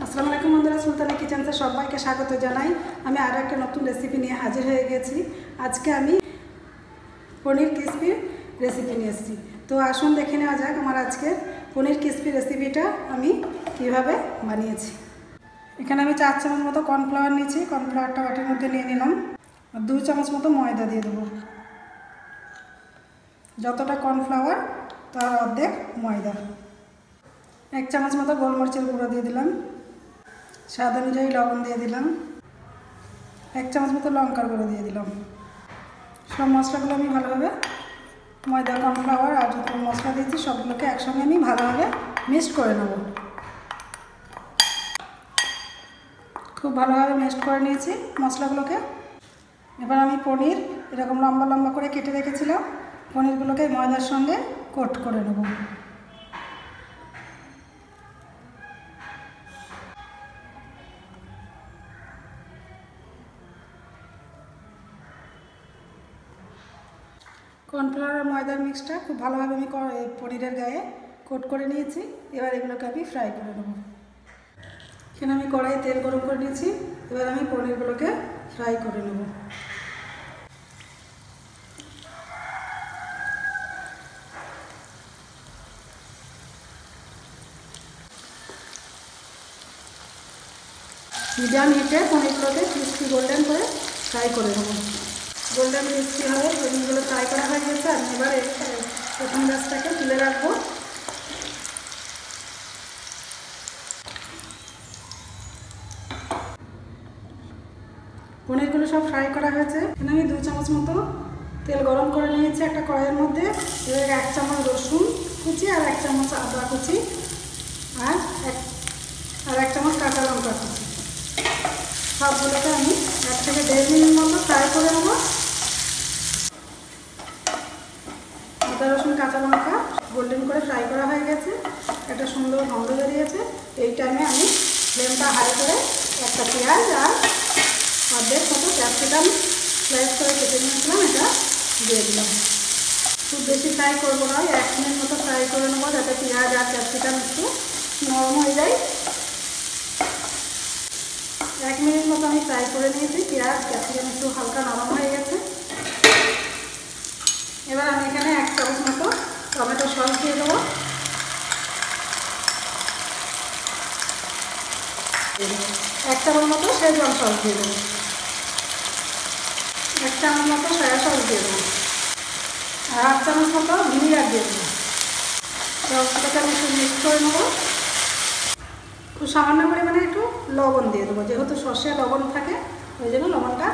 আসসালামু আলাইকুম বন্ধুরা, সুলতানা কিচেন্সে সবাইকে স্বাগত জানাই। আমি আরও একটা নতুন রেসিপি নিয়ে হাজির হয়ে গেছি। আজকে আমি পনির ক্রিসপি রেসিপি নিয়ে এসেছি। তো আসুন দেখে নেওয়া যাক আমার আজকের পনির ক্রিসপি রেসিপিটা আমি কিভাবে বানিয়েছি। এখানে আমি 4 চামচ মতো কর্নফ্লাওয়ার নিয়েছি। কর্নফ্লাওয়ারটা বাটির মধ্যে নিয়ে নিলাম। আর 2 চামচ মতো ময়দা দিয়ে দেবো। যতটা কর্নফ্লাওয়ার তার অর্ধেক ময়দা। 1 চামচ মতো গোলমরিচের গুঁড়ো দিয়ে দিলাম। স্বাদ অনুযায়ী লবণ দিয়ে দিলাম। 1 চামচ মতো লঙ্কার গুঁড়ো দিয়ে দিলাম। সব মশলাগুলো আমি ভালোভাবে ময়দা, কর্নফ্লাওয়ার আর যত মশলা দিয়েছি সবগুলোকে একসঙ্গে আমি ভালোভাবে মিক্সড করে নেব। খুব ভালোভাবে মিক্সড করে নিয়েছি মশলাগুলোকে। এবার আমি পনির এরকম লম্বা লম্বা করে কেটে রেখেছিলাম, পনিরগুলোকে ময়দার সঙ্গে কোট করে নেব। কর্নফ্লাওয়ার আর ময়দার মিক্সটা খুব ভালোভাবে আমি পনিরের গায়ে কোট করে নিয়েছি। এবার এগুলোকে আমি ফ্রাই করে নেব। এখানে আমি কড়াইয়ে তেল গরম করে নিয়েছি। এবার আমি পনিরগুলোকে ফ্রাই করে নেব। মিডিয়াম হিটে পনিরগুলোকে ক্রিস্পি গোল্ডেন করে ফ্রাই করে নেব। গোল্ডেন ক্রিস্পি হবে পনিরগুলো ফ্রাই করা হয়ে গেছে। আমি এবার প্রথম গ্যাসটাকে তুলে রাখবো। পনিরগুলো সব ফ্রাই করা হয়েছে। এখানে আমি 2 চামচ মতো তেল গরম করে নিয়েছি একটা কড়াইয়ের মধ্যে। এবার 1 চামচ রসুন কুচি আর 1 চামচ আদা কুচি আর 1 চামচ কাঁচা লঙ্কা কুচি সবগুলোকে আমি 1 থেকে 1.5 মিনিট মতো ফ্রাই করে নেব। আদা রসুন কাঁচা লঙ্কা গোল্ডেন করে ফ্রাই করা হয়ে গেছে। একটা সুন্দর গন্ধ বেরিয়েছে। এই টাইমে আমি ফ্লেমটা হাই করে একটা পেঁয়াজ আর অর্ধেক মতো ক্যাপসিকাম স্লাইস করে কেটে নিয়েছিলাম, এটা দিয়ে দিলাম। খুব বেশি ফ্রাই করবো না, 1 মিনিট মতো ফ্রাই করে নেবো যাতে পেঁয়াজ আর ক্যাপসিকাম একটু নরম হয়ে যায়। 1 মিনিট মতো আমি ফ্রাই করে নিয়েছি। পেঁয়াজ ক্যাপসিকাম একটু হালকা নরম হয়ে গেছে। এবার আমি এখানে 1 চামচ মতো টমেটো সস দিয়ে দেবো। 1 চামচ মতো শেজওয়ান সস দিয়ে দেবো। 1 চামচ মতো সয়া সস দিয়ে দেবো। আর 1 চামচ মতো ভিনিগার দিয়ে দেবো। সসটাকে আমি একটু মিক্স করে নেবো। খুব সামান্য পরিমাণে একটু লবণ দিয়ে দেবো, যেহেতু সসে লবণ থাকে ওই জন্য লবণটা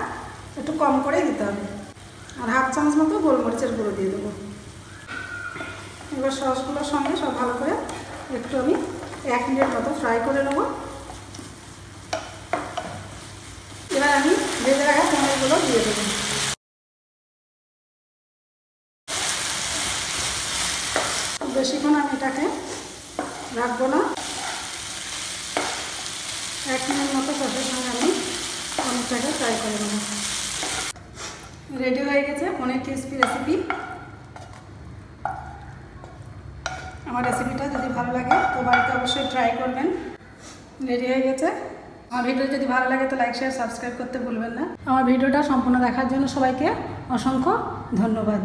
একটু কম করে দিতে হবে। আর 1/2 চামচ মতো গোলমরিচের গুঁড়ো দিয়ে দেবো। এবার সসগুলোর সঙ্গে সব ভালো করে একটু আমি 1 মিনিট মতো ফ্রাই করে নেব। এবার আমি ভেজে রাখা পনিরগুলো দিয়ে দেবো। বেশিক্ষণ আমি এটাকে রাখবো না। 1 মিনিট মতো সসের সঙ্গে আমি পনিরটাকে ফ্রাই করে নেব। রেডি হয়ে গেছে পনির ক্রিসপি রেসিপি। আমার রেসিপিটা যদি ভালো লাগে তো বাড়িতে অবশ্যই ট্রাই করবেন। রেডি হয়ে গেছে। আমার ভিডিও যদি ভালো লাগে তো লাইক শেয়ার সাবস্ক্রাইব করতে ভুলবেন না। আমার ভিডিওটা সম্পূর্ণ দেখার জন্য সবাইকে অসংখ্য ধন্যবাদ।